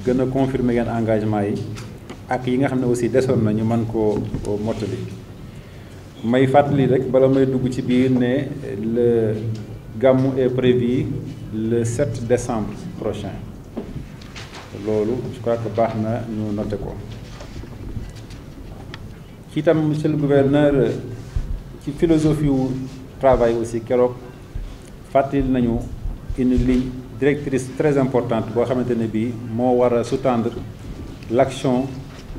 gën a confirmer ngeen engagement yi ak yi nga xam ne aussi desoon na ñu mën koo mottali. may fàttali rek bala may dugg ci biir ne le gàmmu est prévu le 7 décembre prochain loolu je crois que baax na ñu noté ko. ci itam monsieur le gouverneur ci philosophie wu travail aussi keroog fàttali nañu une ligne directrice très importante boo xamante ne bii moo war a sous-tendre l'action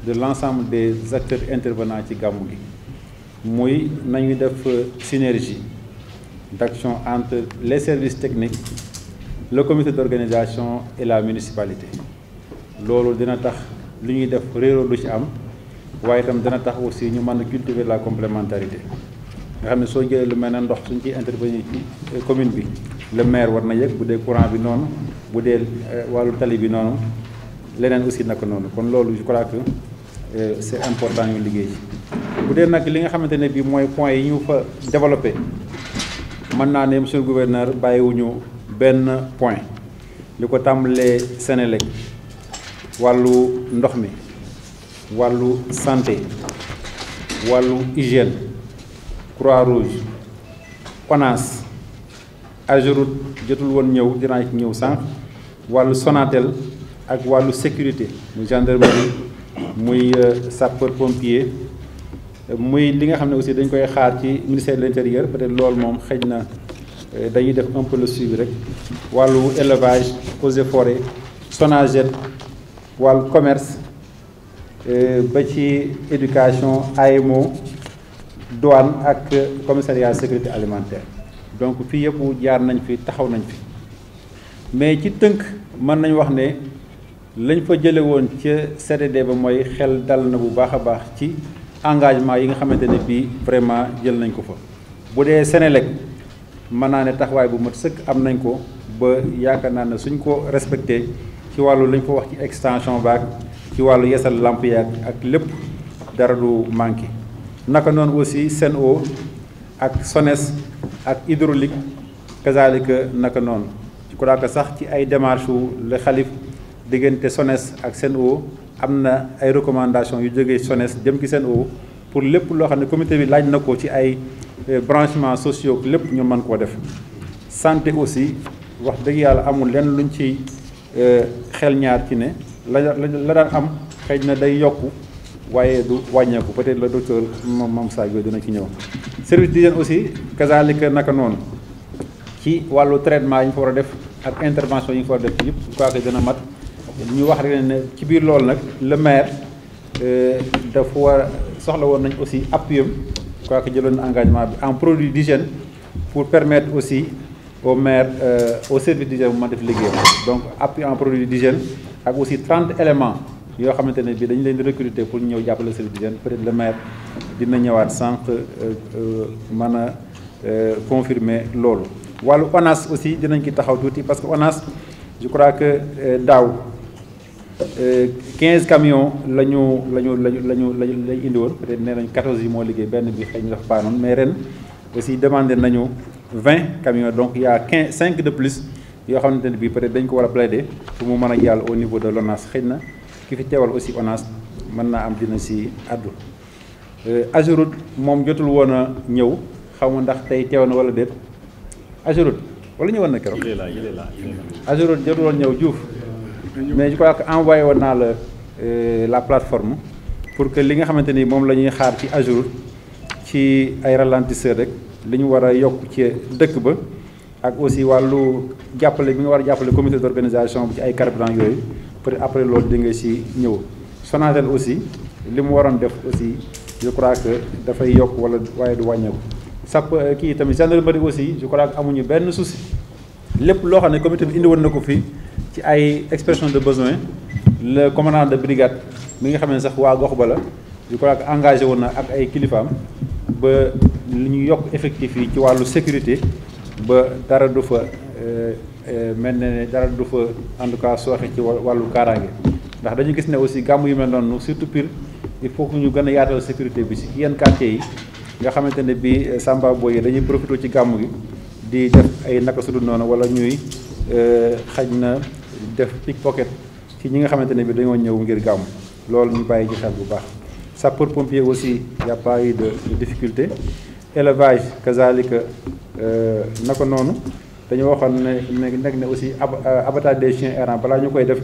de l'ensemble des acteurs intervenants ci gàmmu gi muy nañu def synergie d'action entre les services techniques, le comité d'organisation et la municipalité. loolu dina tax li ñuy def réeroo lu ci am waaye itam dina tax aussi ñu mën a cultiver la complémentarité nga xam ne soo jëlee lu mel ne ndox suñ ciy intervenir ci commune bi le maire war na yëg bu dee courant bi noonu bu dee wàllu tali bi noonu leneen aussi naka noonu kon loolu je crois que c'est important ñu liggéey ci bu dee nag li nga xamante ne bii mooy point yi ñu fa développé mën naa ne monsieur le gouverneur bàyyiwuñu benn point li ko tàmbalee Sénélec wàllu ndox mi wàllu santé wàllu hygiène Croix-Rouge ONAS AGEROUTE jotul woon ñëw dinaa ci ñëw sànq wàllu Sonatel ak wàllu sécurité muy gendarmerie muy sapeur pompier muy li nga xam ne aussi dañ koy xaar ci ministère de l'intérieur peut-être loolu moom xëj na dañuy def un peu le suivi rek wàllu élevage eaux et forêts SONAGED wàllu commerce ba ci éducation AEMO douane ak commissariat sécurité alimentaire donc fii yëpp jaar nañ fi taxaw nañ fi mais ci tënk mën nañ wax ne lañ fa jële woon ca CDD ba mooy xel dal na bu baax a baax ci engagement yi nga xamante ne bii vraiment jël nañ ko fa bu dee Sénélec mën naa ne taxawaay bu mat sëkk am nañ ko ba yaakaar naa ne suñ ko respecté ci wàllu lañ ko wax ci extension baak ci wàllu yeesal lamp yaak ak lépp dara du manqué naka noonu aussi Sen'Eau ak SONES ak hydraulique kazalika naka noonu je crois que sax ci ay démarches wu le xalif diggante SONES ak Sen'Eau am na ay recommandations yu jógee SONES jëm ci Sen'Eau pour lépp loo xam ne comité bi laaj na ko ci ay branchements sociaux lépp ñu mën koo def santé aussi wax dëgg yàlla amul lenn luñ ci xel ñaar ci ne la daan am xëy na day yokku waaye du wàññeeku peut-être le docteur Mame Sadio dina ci ñëw service d'hygiène aussi kazalika naka noonu ci wàllu traitement yi ñu fa war a def ak intervention yi ñu fa war a def yëpp je crois que dina mat ñu wax rek ne ci biir loolu nag le maire dafa war soxla woon nañ aussi appui am je crois que jëloon na engagement bi en produit d'hygiène pour permettre aussi au maire au service d'hygiène bu ma def liggéeyam donc appui en produit d'hygiène ak aussi 30 éléments yoo xamante ne bii dañu leen di recruter pour ñu ñëw jàppale service d'hygiène peut-être le maire dina ñëwaat sànq mën a confirmer loolu. wàllu ONAS aussi dinañ ci taxaw tuuti parce que ONAS je crois que daaw 15 camions lañu indi woon peut-être nee nañ 14 yi moo liggéey benn bi xëy na dafa paanoon mais ren aussi demandé nañu 20 camions donc il y a 5 de plus yoo xamante ne bii peut-être dañ ko war a plaider pour mu mën a jàll au niveau de l'ONAS xëy na ki fi teewal aussi ONAS mën naa am dina si addu AGEROUTE moom jotul woon a ñëw xaw ma ndax tey teew na wala déet AGEROUTE wala ñëwoon na keroog AGEROUTE jotul woon ñëw Diouf mais je crois que envoyé woon naa la plateforme pour que li nga xamante ni moom la ñuy xaar ci AGEROUTE ci ay ralentisseurs rek li ñu war a yokk ci dëkk ba ak aussi wàllu jàppale bi nga war a jàppale comité d'organisation bi ci ay carburant yooyu peut-être après loolu di nga si ñëw Sonatel aussi li mu waroon def aussi je crois que dafay yokk wala waaye du wàññeeku sap kii tamit gendarmerie aussi je crois que amuñu benn souci lépp loo xam ne comité bi indi woon na ko fii ci ay expression de besoin le commandant de brigade mi nga xam ne sax waa gox ba la je crois que engagé woon na ak ay kilifaam ba li ñu yokk effectif yi ci wàllu sécurité ba dara du fa mel ne dara du fa en tout cas sooxe ci wàllu kaaraange ndax dañu gis ne aussi gàmm yu mel noonu surtout Pire il faut que ñu gën a yaatal sécurité bi ci yenn quartiers yi nga xamante ne bii Samba Boy yi dañuy profité ci gàmm gi di def ay naka su dul noonu wala ñuy xaj na def pickpocket ci ñi nga xamante ne bi dañoo ñëw ngir gàmm loolu ñu bàyyi ci xel bu baax. sapeur pompier aussi y a pas eu de difficulté. Élevage kazalika naka noonu dañu waxoon ne aussi abattage des chiens errants balaa ñu koy def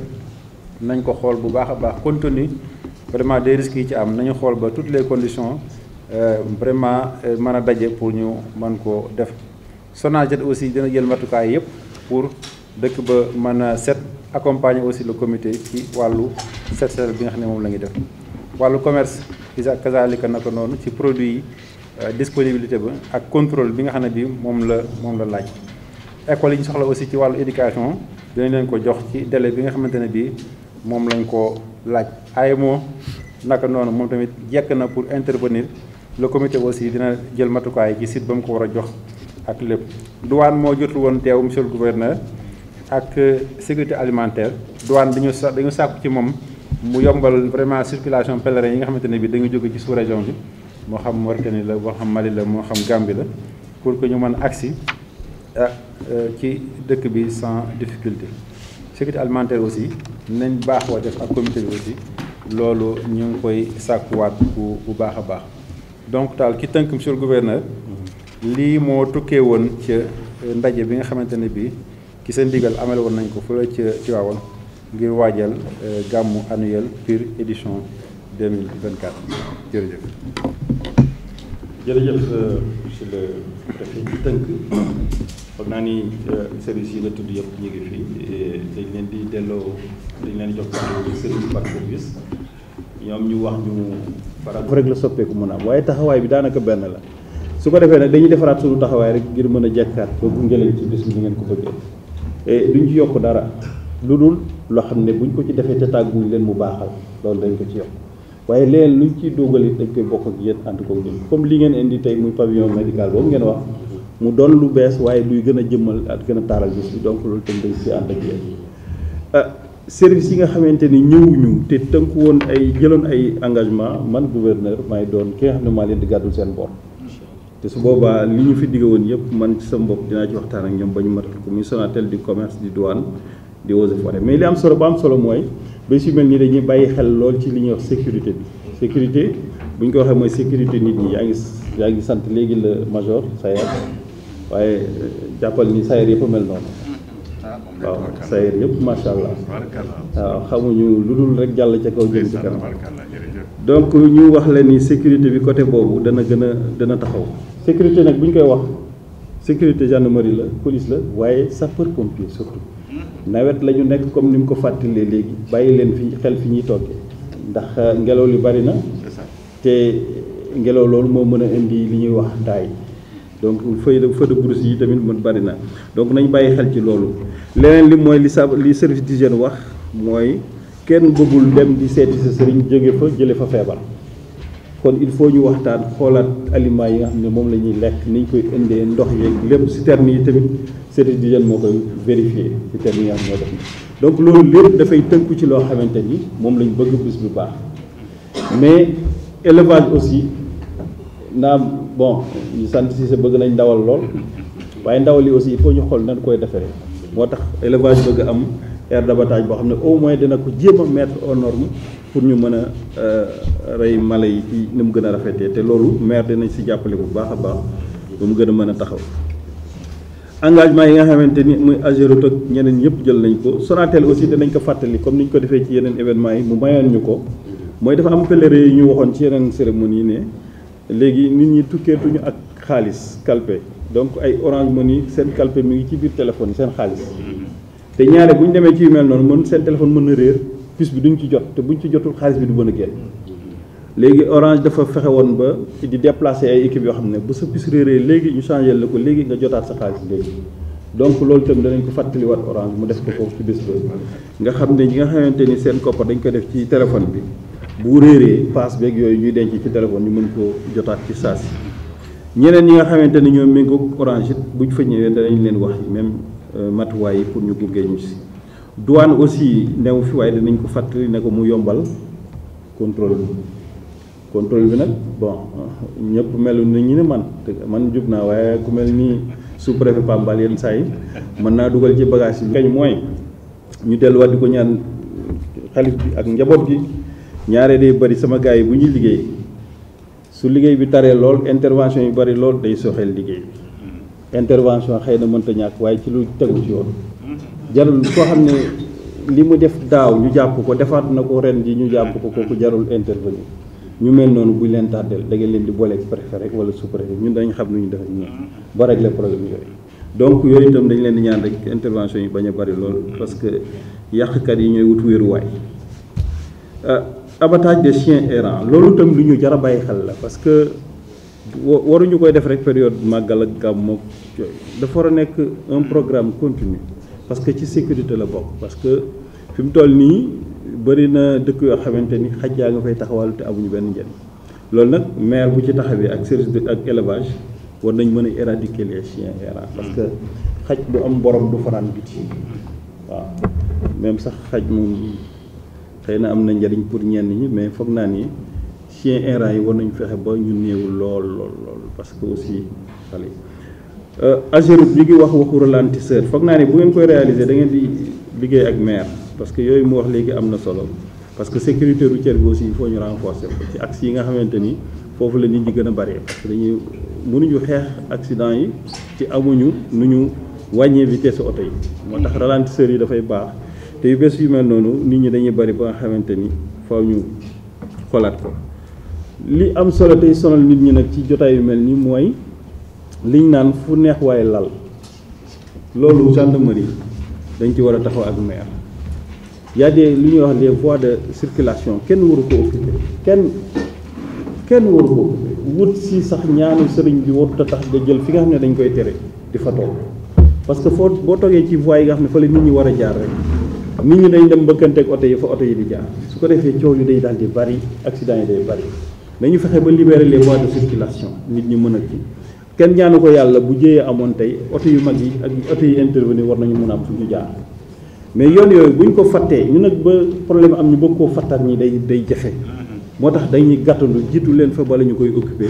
nañ ko xool bu baax a baax compte tenu vraiment des risques yi ci am nañu xool ba toutes les conditions vraiment mën a daje pour ñu mën ko def. Sonaged aussi dina jël matukaay yëpp pour dëkk ba mën a set accompagner aussi le comité ci wàllu set setal bi nga xam ne moom la ñuy def. wàllu commerce kazalika naka noonu ci produit yi disponibilité ba ak contrôle bi nga xam ne bi moom la laaj. école yi ñu soxla aussi ci wàllu éducation dinañ leen ko jox ci délai bi nga xamante ne bii moom lañ ko laaj. AEMO naka noonu moom tamit jekk na pour intervenir le comité aussi dina jël matukaay ci site ba mu ko war a jox ak lépp. douane moo jotul woon teew monsieur le gouverneur ak sécurité alimentaire douane dañu sàkku ci moom mu yombal vraiment circulation pèlerin yi nga xamante ne bii dañu jóge ci sous-région bi moo xam Mauritanie la moo xam Mali la moo xam Gambie la pour que ñu mën agsi ci dëkk bi sans difficulté. sécurité alimentaire aussi nañ baaxoo def ak comité bi aussi loolu ñu ngi koy sàkkuwaat bu baax a baax. donc daal ki tënk monsieur le gouverneur lii moo tukkee woon ca ndaje bi nga xamante ne bii ki sa ndigal amale woon nañ ko fële ca Tivaouane ngir waajal gàmmu annuel PUR édition 2024 jërëjëf. jërëjëf monsieur le préfet ci tënk foog naa ni service yi nga tudd yëpp ñu ngi fii dañ leen di delloo dañ leen di jox service par service ñoom ñu wax ñu faral rek la soppeeku mën a am waaye taxawaay bi daanaka benn la su ko defee nag dañuy defaraat suñu taxawaay rek ngir mën a jekkaat ba gunge leen ci bis bi ni ngeen ko bëggee et duñ ci yokk dara lu dul loo xam ne buñ ko ci defee te tàgguñ leen mu baaxal loolu dañ ko ci yokk waaye léegi luñ ciy dogal it dañ koy bokk ak yéen ànd ko ñun comme li ngeen indi tey muy pavillon médical boobu ngeen wax mu doon lu bees waaye luy gën a jëmmal ak gën a taaral bis bi donc loolu tam dañ ci ànd ak yéen service yi nga xamante ni ñëwuñu te tënku woon ay jëloon ay engagement man gouverneur maay doon ki nga xam ne maa leen di gàddul seen bor te su boobaa li ñu fi digg woon yëpp man ci sa bopp dinaa ci waxtaan ak ñoom ba ñu matal ko muy Sonatel di commerce di douane di eaux et forêt mais li am solo ba am solo mooy ba si mel nii dañuy bàyyi xel lool ci li ñuy wax sécurité bi sécurité bu ñu ko waxee mooy sécurité nit ñi yaa ngi sant léegi le major Sayer waaye jàppal ni Sayer yëpp a mel noonu waaw Sayer yëpp macha allah waaw xamuñu lu dul rek jàll ca kaw jëm ci kanam donc ñu wax leen ni sécurité bi côté boobu dana taxaw sécurité nag bu ñu koy wax sécurité gendarmerie la police la waaye sapeur pompier surtout nawet la ñu nekk comme ni mu ko fàttalee léegi bàyyi leen fi xel fi ñuy toggee ndax ngelaw li bari na te ngelaw loolu moo mën a indi li ñuy wax daay donc feu de brousse yi tamit mën bari na donc nañ bàyyi xel ci loolu leneen li mooy li service d'hygiène wax mooy kenn bëggul dem di seeti sa sëriñ jóge fa jële fa feebar kon il faut ñu waxtaan xoolaat aliments yi nga xam ne moom la ñuy lekk niñ koy indee ndox yeeg lépp citerne yi tamit service d'hygiène moo koy vérifier citerne yi nga xam ñoo def donc loolu lépp dafay tënku ci loo xamante ni moom lañ bëgg bis bu baax mais élevage aussi naam bon ñu sant si sa bëgg nañ ndawal lool waaye ndawal yi aussi il faut ñu xool nan koy defaree moo tax élevage bëgg am aire d'abattage boo xam ne au moins dina ko jéem a mettre aux normes pour ñu mën a rey mala yi ci ni mu gën a rafetee te loolu maire dinañ si jàppale bu baax a baax ba mu gën a mën a taxaw engagement yi nga xamante ni muy Ageroute ak ñeneen ñëpp jël nañ ko Sonatel aussi dinañ ko fàttali comme ni ñu ko defee ci yeneen événement yi mu mayoon ñu ko mooy dafa am pèlerin yi ñu waxoon ci yeneen cérémonie yi ne léegi nit ñi tukkeetuñu ak xaalis calpe donc ay Orange Money seen calpe mi ngi ci biir téléphone yi seen xaalis te ñaare bu ñu demee ci yu mel noonu seen téléphone mën na réer puce bi duñ ci jot te buñ ci jotul xaalis bi du mën a génn léegi Orange dafa fexe woon ba di déplacer ay équipes yoo xam ne bu sa puce réeree léegi ñu changé la ko léegi nga jotaat sa xaalis léegi donc loolu itam danañ ko fàttaliwaat Orange mu def ko foofu ci bés ba nga xam ne ñi nga xamante ni seen koppar dañ ko def ci téléphone bi bu réeree passe beeg yooyu ñuy denc ci téléphone ñu mën koo jotaat ci saa si ñeneen ñi nga xamante ni ñoom méngoog Orange it buñ fa ñëwee danañ leen wax même matuwaay yi pour ñu gunge ñu si douane aussi new fi waaye danañ ko fàttali ne ko mu yombal contrôle bi nag bon ñëpp melu na ñu ne man jub naa waaye ku mel ni sous-préfet Pambal yenn saa yi mën naa dugal ci bagage yi kañ mooy ñu delluwaat di ko ñaan xalif bi ak njaboot gi ñaare day bëri sama gars yi bu ñuy liggéey su liggéey bi taree lool intervention yu bëri lool day soxeel liggéey bi intervention xëy na mënta ñàkk waaye ci lu tegu ci yoon jarul koo xam ne li mu def daaw ñu jàpp ko defaat na ko ren ji ñu jàpp ko kooku jarul intervenir ñu mel noonu buñ leen tàddeel da ngeen leen di booleeg préfet rek wala sous-préfet ñun dañ xam nu ñu def ak ñun ba régler problème yooyu donc yooyu itam dañ leen di ñaan rek intervention yi bañ a bëri lool parce que yàqkat yi ñooy wut wéeruwaay abattage des chiens errants loolu itam lu ñu jar a bàyyi xel la parce que waruñu koy def rek période màggal ak gàmmu ak yooyu dafa war a nekk un programme continu parce que ci sécurité la bokk parce que fi mu toll nii bëri na dëkk yoo xamante ni xaj yaa nga fay taxawal te amuñu benn njëriñ loolu nag maire bu ci taxawee ak service de ak élevage war nañ mën a éradiquer les chiens errants parce que xaj bu am borom du fanaan biti waaw même sax xaj moom xëy na am na njëriñ pour ñenn ñi mais foog naa ni chiens errants yi war nañu fexe ba ñu néewul lool parce que aussi xale yi Ageroute ñu ngi waxu ralentisseur foog naa ni bu ngeen koy réaliser da ngeen di liggéey ak maire parce que yooyu mu wax léegi am na solo parce que sécurité routière bi aussi il faut ñu renforcer ko ci axe yi nga xamante ni foofu la nit ñi gën a bëree parce que dañuy mënuñu xeex accident yi ci amuñu nu ñu wàññee vitesse oto yi moo tax ralentisseurs yi dafay baax te yu bees yu mel noonu nit ñi dañuy bëri ba nga xamante ni faaw ñu xolaat ko li am solo tey sonal nit ñi nag ci jotaay yu mel ni mooy liñ naan fu neex waaye lal loolu gendarmerie dañ ci war a taxaw ak maire y a des li ñuy wax les voies de circulation kenn waru ko occupé kenn waru ko occupé wut si sax ñaanu sëriñ bi warut a tax nga jël fi nga xam ne dañ koy tere di fa toog parce que foo boo toogee ci voies yi nga xam ne fa la nit ñi war a jaar rek nit ñi dañ dem mbëkkanteeg oto yi fa oto yi di jaar su ko defee coow yi day daal di bari accident yi day bari dañu fexe ba libérer les voies de circulation nit ñi mën a kii kenn ñaanu ko yàlla bu jëyee amoon tey oto yu mag yi ak oto yi intervenir war nañu mën a am fu ñu jaar mais yoon yooyu bu ñu ko fattee ñu nag ba problème am ñu bëgg koo fattar ñi day jafe moo tax dañuy gàttandu jiitu leen fa bala ñu koy occuper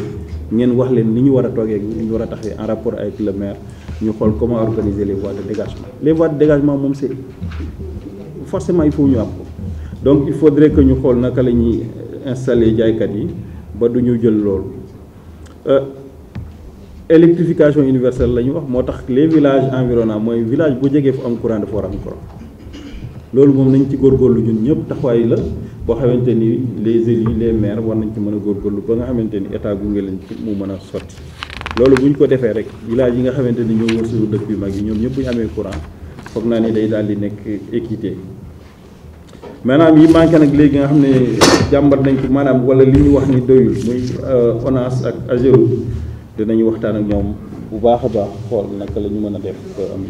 ngeen wax leen ni ñu war a toogee ni ñu war a taxawee en rapport avec le maire ñu xool comment organiser les voies de dégagement les voies de dégagement moom c'est forcément il faut ñu am ko donc il faudrait que ñu xool naka la ñuy installer jaaykat yi ba du ñu jël loolu électrification universelle la ñu wax moo tax les villages environnants mooy village bu jegee fu am courant dafa war a am courant loolu moom nañ ci góorgóorlu ñun ñëpp taxawaay la boo xamante ni les élus les maires war nañ ci mën a góorgóorlu ba nga xamante ni état gunge leen ci mu mën a sotti loolu bu ñu ko defee rek village yi nga xamante ni ñoo wër suñu dëkk yu mag yi ñoom ñëpp bu ñu amee courant foog naa ni day daal di nekk équité maanaam yi manqué nag léegi nga xam ne jàmbat nañ ko maanaam wala li ñu wax ni doyul muy ONAS ak Ageroute dinañu waxtaan ak ñoom bu baax a baax xool naka la ñu mën a def am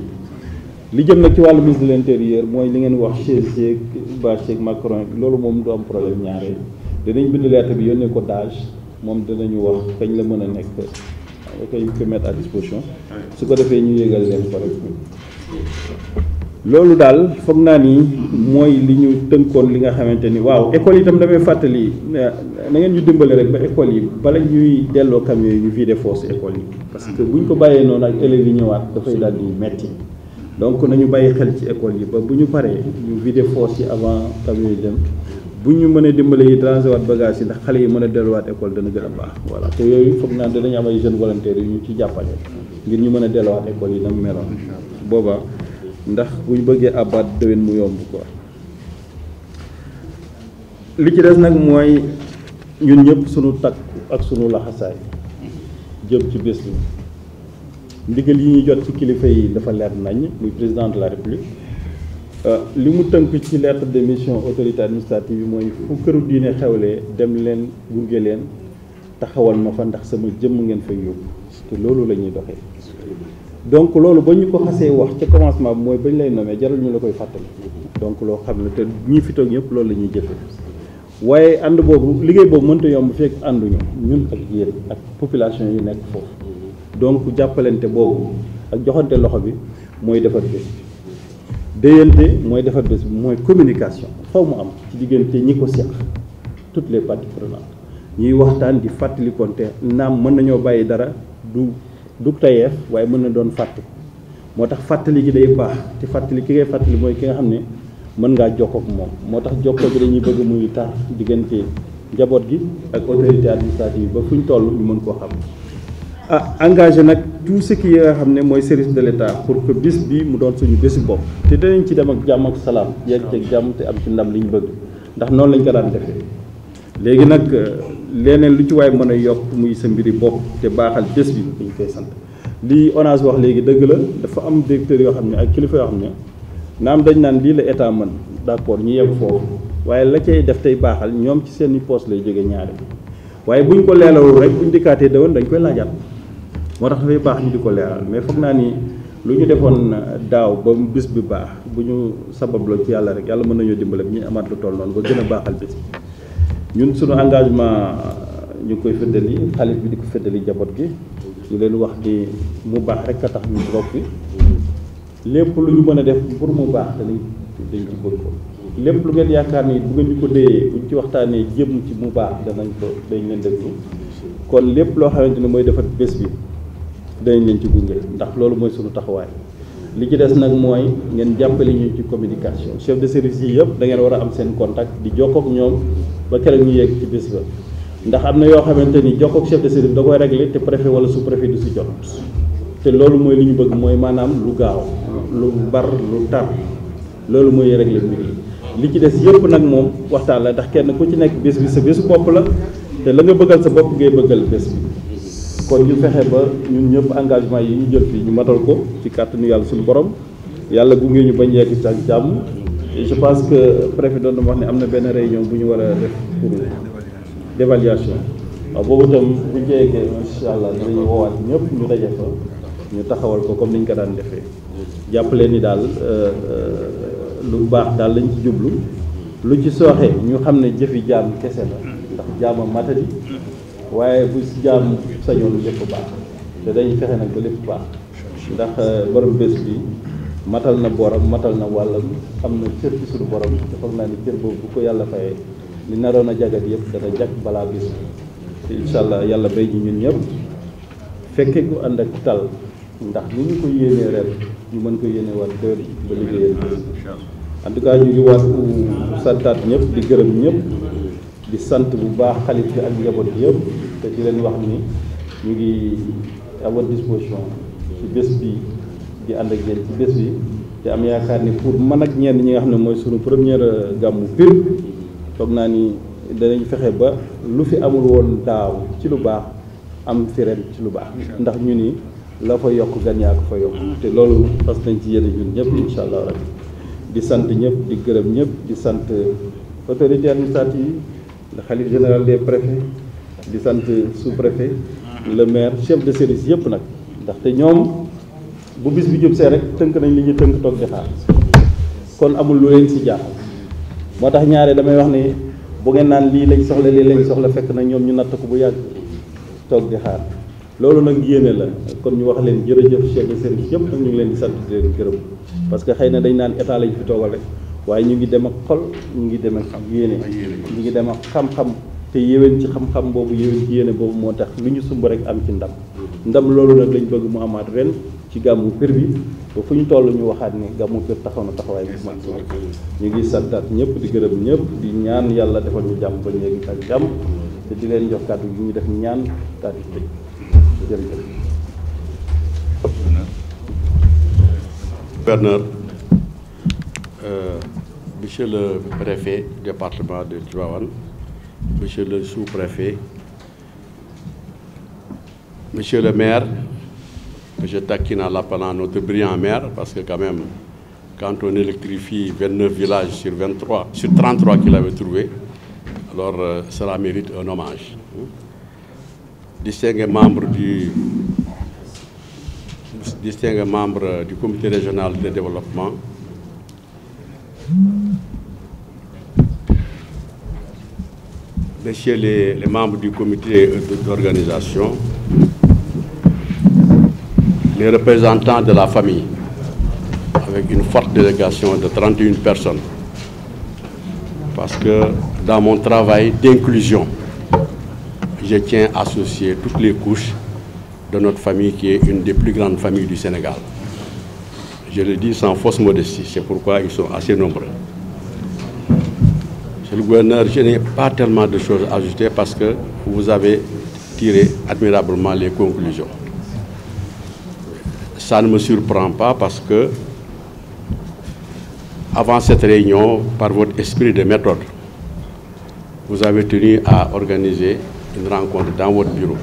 li jëm nag ci wàllu ministre de l'intérieur mooy li ngeen wax chaise yeeg bâche yeeg Macron loolu moom du am problème ñaare dinañ bind lettre bi yónnee ko DAGE moom dinañu wax kañ la mën a nekk kañ ko mettre à disposition su ko defee ñu yégal leen ko rek loolu daal foog naa ni mooy li ñu tënkoon li nga xamante ni waaw école yi itam damay fàttali na ngeen ñu dimbale rek ba école yi bala ñuy delloo camion yi ñu vider fosse école yi parce que bu ñu ko bàyyee noonu ak élèves yi ñëwaat dafay daal di metti donc nañu bàyyi xel ci école yi ba bu ñu paree ñu vider fosse yi avant camion yi dem bu ñu mënee dimbale yi transé waat bagage yi ndax xale yi mën a delluwaat école dana gën a baax voilà te yooyu foog naa danañu am ay jeunes volontaires yu ñu ci jàppale ngir ñu mën a delluwaat école yi nam meloon booba ndax bu ñu bëggee abaat déwén mu yomb quoi li ci des nag mooy ñun ñëpp sunu takk ak sunu laxasaay jëm ci bés bi ndigal yi ñu jot ci kilifa yi dafa leer nañ muy président de la république li mu tënk ci lettre de mission autorité administrative yi mooy fu këru diine xewlee dem leen gunge leen taxawal ma fa ndax sama jëmm ngeen fay yóbbu te loolu la ñuy doxee donc loolu ba ñu ko xasee wax ca commencement bi mooy bañ lay nommer jarul ñu la koy fàttali donc loo xam ne te ñii fi toog ñëpp loolu la ñuy jëfe waaye ànd boobu liggéey boobu mënta yomb fekk ànduñu ñun ak yéen ak population yi nekk foofu donc jàppalante boobu ak joxante loxo bi mooy defar bés bi déyante mooy defar bés bi mooy communication faw mu am ci diggante ñi ko seq toutes les parties prenantes ñuy waxtaan di fàttalikonte naam mën nañoo bàyyi dara du tayeef waaye mën na doon fàtte moo tax fàttali gi day baax te fàttali ki ngay fàttali mooy ki nga xam ne mën ngaa jokkoo ak moom moo tax jokkoo bi dañuy bëgg muy tax diggante njaboot gi ak autorité administrative ba fu ñu toll ñu mën koo xam engagé nag tout ce qui nga xam ne mooy service de l'État pour que bis bi mu doon suñu bési bopp te danañ ci dem ak jàmm ak salaam yegg ci ak jàmm te am ci ndam li ñu bëgg ndax noonu lañ ko daan defee léegi nag leneen lu ci waay mën a yokk muy sa mbiri bopp te baaxal bés bi dañ koy sant lii ONAS wax léegi dëgg la dafa am directeur yoo xam ne ak kilifa yoo xam ne naam dañ naan lii la état mën d'accord ñu yem foofu waaye la cay def tey baaxal ñoom ci seen i poste lay jóge ñaari waaye buñ ko leeralul rek buñ dikkaatee dawoon dañ koy laajaat moo tax dafay baax ñu di ko leeral mais foog naa ni lu ñu defoon daaw ba bis bi baax bu ñu sababloo ci yàlla rek yàlla mën nañoo dimbale bi ñu amaat lu toll noonu ba gën a baaxal bis bi ñun suñu engagement ñu ngi koy fëddali xaalis bi di ko fëddali jaboot gi ñu leen wax ni mu baax rek a tax ñu toog fi lépp lu ñu mën a def pour mu baax dañ ci bëgg ko lépp lu ngeen yaakaar ni bu ngeen ñu ko déyee buñ ci waxtaanee jëm ci mu baax dañ leen déglu kon lépp loo xamante ne mooy defar bés bi dañ leen ci gunge ndax loolu mooy suñu taxawaay li ci des nag mooy ngeen jàppale ñu ci communication chef de service yi yëpp da ngeen war a am seen contact di jokkoo ak ñoom ba keroog ñu yegg ci bés ba ndax am na yoo xamante ni jokkoo ak chef de service da koy régler te préfet wala sous préfet du si jot te loolu mooy li ñu bëgg mooy maanaam lu gaaw lu bar lu tar loolu mooy régler mbir yi li ci des yëpp nag moom waxtaan la ndax kenn ku ci nekk bés bi sa bésu bopp la te la nga bëggal sa bopp ngay bëggal bés bi kon ñu fexe ba ñun ñëpp engagement yi ñu jël fii ñu matal ko ci kàttanu yàlla suñu borom yàlla gunge ñu bañ yegg ci ak jàmm et je pense que préfet doon na wax ne am na benn réunion bu ñu war a def pour d'évaluation waaw boobu itam bu ñu yeggee incha allah dinañu woowaat ñëpp ñu daje fa ñu taxawal ko comme ni ñu ko daan defee jàppale ni daal lu baax daal lañ ci jublu lu ci sooxee ñu xam ne jëfi jaam kese la ndax jaama matadi waaye bu si jaam sañoon lépp baax te dañuy fexe nag ba lépp baax ndax borom bés bi matal na borom matal na wàllam am na cër ci suñu borom te foog naa ni cër boobu bu ko yàlla fayee li naroon a jagat yëpp dana jag balaa bis te incha allah yàlla bay ñu ñun ñëpp fekke ko ànd ak tal ndax ni ñu ko yéenee ren ñu mën ko yéene waat déwén ba liggéeyal en tout cas ñu ngi waat santaat ñëpp di gërëm ñëpp di sant bu baax xalif bi ak njaboot bi yëpp te di leen wax ni ñu ngi à votre disposition ci bés bi di ànd ak yéen ci bés bi te am yaakaar ni pour man ak ñenn ñi nga xam ne mooy sunu première gàmmu Pire foog naa ni danañ fexe ba lu fi amul woon daaw ci lu baax am fi ren ci lu baax ndax ñu ni la fa yokk gan yaa ko fa yokk te loolu fas nañ ci yéene ñun ñëpp incha allah rabbi di sant ñëpp di gërëm ñëpp di sant autorité administrative le khalife général des préfets di sant sous-préfet le maire chef de service yëpp nag ndaxte ñoom bu bis bi jub see rek tënk nañ li ñu tënk toog di xaar kon amul lu leen si jaaxal moo tax ñaare damay wax ni bu ngeen naan lii lañ soxla lii lañ soxla fekk na ñoom ñu natt ko bu yàgg toog di xaar loolu nag yéene la kon ñu wax leen jërëjëf chef de service yëpp nag ñu ngi leen di sant di leen gërëm parce que xëy na dañ naan état lañ fi toogal rek waaye ñu ngi dem ak xol ñu ngi dem ak yéene ñu ngi dem ak xam-xam te yéwén ci xam-xam boobu yéwén ci yéene boobu moo tax lu ñu sumb rek am ci ndam loolu nag lañ bëgg mu amaat ren ci gàmmu Pire bi ba fu ñu toll ñu waxaat ni gàmmu Pire taxaw na taxawaay bu mag ñu ngi santaat ñëpp di gërëm ñëpp di ñaan yàlla defal ñu jàmm ba léegi ak jàmm te di leen jox kàddu gi ñu def ñaan kàddu gi jërëjëf. Gouverneur, monsieur le préfet du département de Tivaouane, monsieur le sous-préfet, monsieur le maire, que je taquine en l'appelant notre brillant maire, parce que quand même, quand on électrifie 29 villages sur 33 qu'il avait trouvé, alors cela mérite un hommage. Distingués membres du comité régional de développement, messieurs les membres du comité d'organisation, les représentants de la famille, avec une forte délégation de 31 personnes, parce que dans mon travail d'inclusion, je tiens à associer toutes les couches de notre famille qui est une des plus grandes familles du Sénégal. Je le dis sans fausse modestie, c'est pourquoi ils sont assez nombreux. Monsieur le gouverneur, je n'ai pas tellement de choses à ajouter parce que vous avez tiré admirablement les conclusions. Ça ne me surprend pas parce que, avant cette réunion, par votre esprit de méthode, vous avez tenu à organiser une rencontre dans votre bureau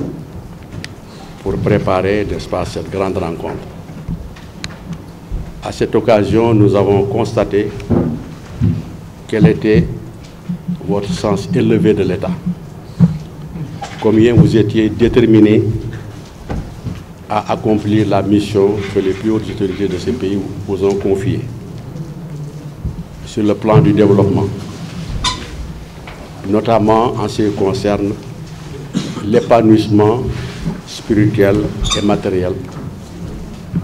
pour préparer, n'est-ce pas, cette grande rencontre. À cette occasion, nous avons constaté quel était votre sens élevé de l'État, combien vous étiez déterminé à accomplir la mission que les plus hautes autorités de ce pays vous ont confiée sur le plan du développement, notamment en ce qui concerne l'épanouissement spirituel et matériel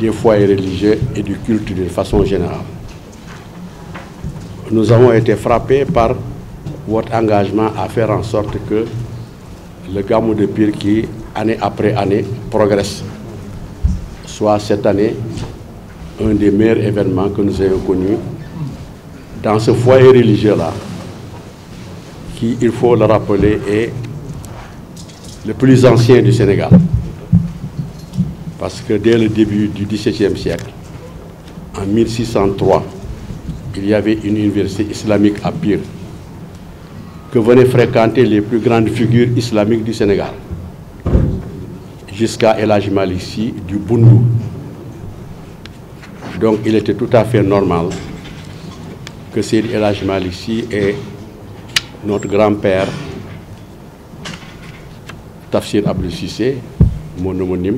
des foyers religieux et du culte de façon générale. Nous avons été frappés par votre engagement à faire en sorte que le Gamou de Pire, qui année après année progresse, soit cette année un des meilleurs événements que nous ayons connus dans ce foyer religieux-là, qui, il faut le rappeler, est le plus ancien du Sénégal. Parce que dès le début du XVIIe siècle, en 1603, il y avait une université islamique à Pire, que venaient fréquenter les plus grandes figures islamiques du Sénégal, jusqu'à El Hadji Malick Sy du Boundou. Donc il était tout à fait normal que Seydi El Hadji Malick Sy et notre grand-père, Tafsir Abdou Cissé, mon homonyme,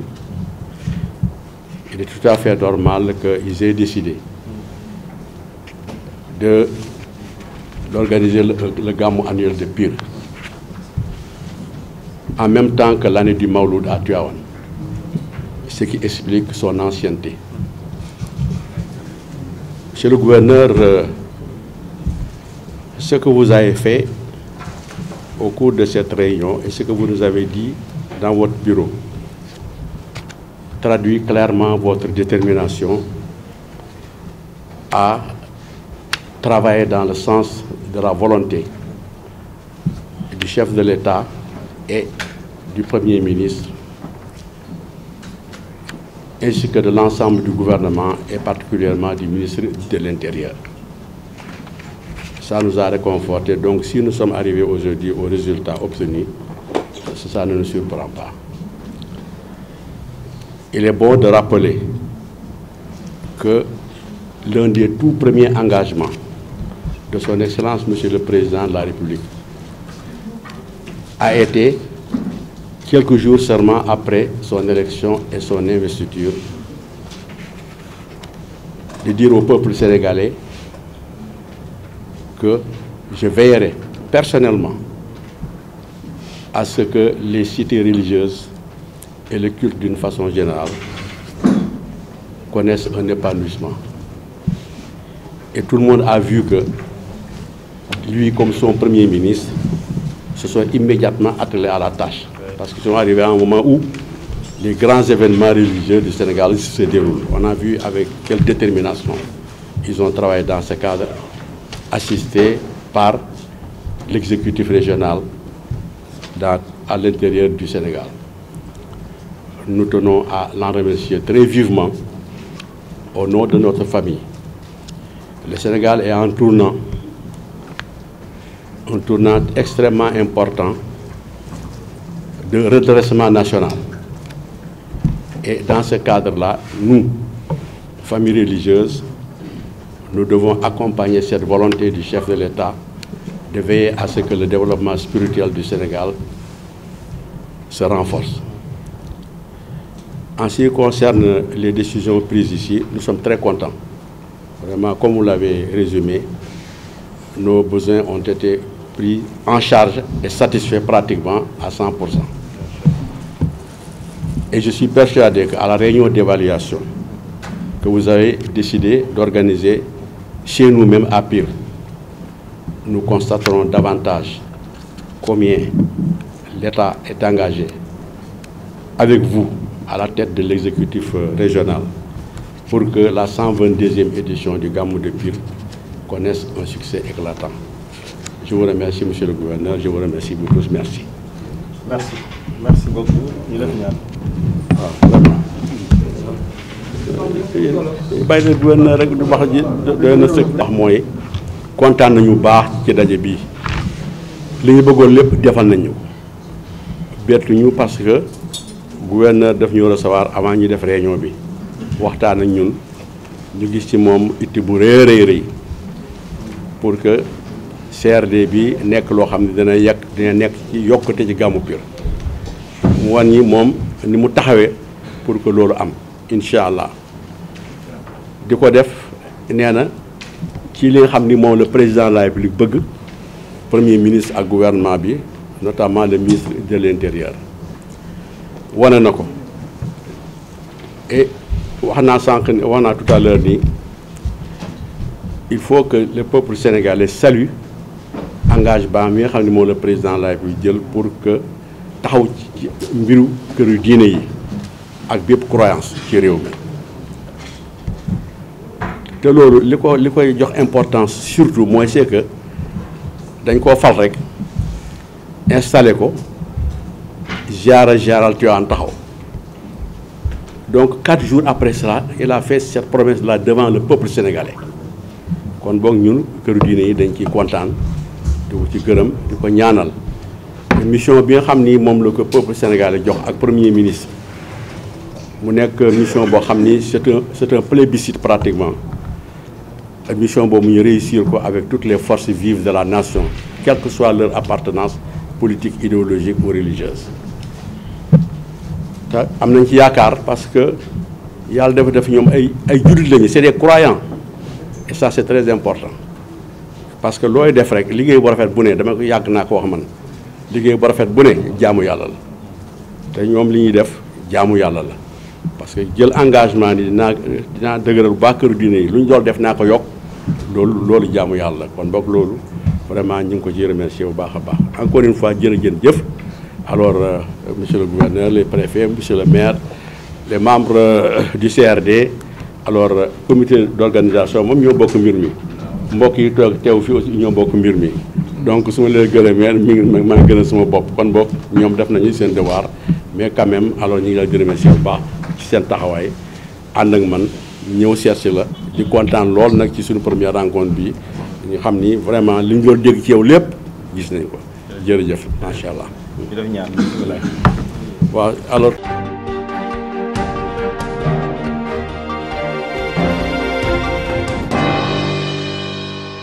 il est tout à fait normal qu'ils aient décidé d'organiser le Gamou annuel de Pire en même temps que l'année du Mawloud à Tivaouane, ce qui explique son ancienneté. Monsieur le gouverneur, ce que vous avez fait au cours de cette réunion et ce que vous nous avez dit dans votre bureau traduit clairement votre détermination à travailler dans le sens de la volonté du chef de l'État et du Premier ministre, ainsi que de l'ensemble du gouvernement et particulièrement du ministre de l'Intérieur. Ça nous a réconfortés. Donc si nous sommes arrivés aujourd'hui au résultat obtenu, ça ne nous surprend pas. Il est bon de rappeler que l'un des tout premiers engagements de son Excellence, Monsieur le Président de la République, a été, quelques jours seulement après son élection et son investiture, de dire au peuple sénégalais que je veillerai personnellement à ce que les cités religieuses et le culte d'une façon générale connaissent un épanouissement. Et tout le monde a vu que lui, comme son Premier ministre, se sont immédiatement attelés à la tâche. Parce qu'ils sont arrivés à un moment où les grands événements religieux du Sénégal se déroulent. On a vu avec quelle détermination ils ont travaillé dans ce cadre, assistés par l'exécutif régional à l'intérieur du Sénégal. Nous tenons à l'en remercier très vivement au nom de notre famille. Le Sénégal est un tournant extrêmement important de redressement national. Et dans ce cadre-là, nous, famille religieuse, nous devons accompagner cette volonté du chef de l'État de veiller à ce que le développement spirituel du Sénégal se renforce. En ce qui concerne les décisions prises ici, nous sommes très contents. Vraiment, comme vous l'avez résumé, nos besoins ont été pris en charge et satisfaits pratiquement à 100%. Et je suis persuadé qu'à la réunion d'évaluation que vous avez décidé d'organiser chez nous-mêmes à Pire, nous constaterons davantage combien l'État est engagé avec vous à la tête de l'exécutif régional pour que la 122e édition du Gamou de Pire connaisse un succès éclatant. Je vous remercie, monsieur le gouverneur. Je vous remercie vous tous. Merci. Merci. Merci beaucoup. ñu def ñaan. waaw bàyyi na gouverneur rek du wax ji doy na sëkk ndax mooy kontaan nañu baax ci daje bii li ñu bëggoon lépp defal nañu bettuñu parce que gouverneur daf ñu recevoir avant ñu def réunion bi waxtaan ak ñun ñu gis ci moom itti bu rëy pour que CRD bi nekk loo xam ne dina nekk ci yokkute ci Gamou Pire mu wan ñi moom ni mu taxawee pour que loolu am incha allah di ko def nee na ci li nga xam ni moom le président de la République bëgg premier ministre ak gouvernement bi notamment le ministre de l'intérieur wane na ko et wax naa tout à l'heure ni il faut que le peuple sénégalais salue engagement bi nga xam ne moom le président de la République jël pour que taxaw ci mbiru këru diine yi ak bépp croyance ci réew mi te loolu li koy jox importance surtout mooy c'est que dañ koo fal rek installé ko jaaral Tivaouane taxaw donc 4 jours après cela il a fait cette promesse là devant le peuple sénégalais kon boog ñun këru diine yi dañ ciy kontaan di ko ci gërëm di ko ñaanal mission bi nga xam ni moom la ko peuple sénégalais jox ak premier ministre mu nekk mission boo xam ni c'est un plébiscite pratiquement mission boobu ñu réussir ko avec toutes les forces vives de la nation quelle que soit leur appartenance politique idéologique ou religieuse te am nañ ci yaakaar parce que yàlla dafa def ñoom ay jullit lañu c'est des croyants et ça c'est très important parce que looy def rek liggéey bu rafet bu ne dama ko yàgg naa ko wax man liggéey bu rafet bu ne jaamu yàlla la te ñoom li ñuy def jaamu yàlla la parce que jël engagement ni dinaa dëgëral bu baax këru diine yi lu ñu doon def naa ko yokk loolu jaamu yàlla la kon boog loolu vraiment ñu ngi ko ci remercier bu baax a baax encore une fois jërëjëf alors monsieur le gouverneur les préfets monsieur le maire les membres du CRD alors comité d'organisation moom ñoo bokk mbir mi mbokk yi toog teew fii aussi ñoo bokk mbir mi donc su ma leen gërëmee mi ngi maa gën a sama bopp kon boog ñoom def nañu seen devoir mais quand même alors ñu ngi la di remercier bu baax ci seen taxawaay ànd ak man ñëw seet la di kontaan lool nag ci suñu première rencontre bi ñu xam ni vraiment li ñu doon dégg ci yow lépp gis nañ ko jërëjëf macha allah. waaw alors.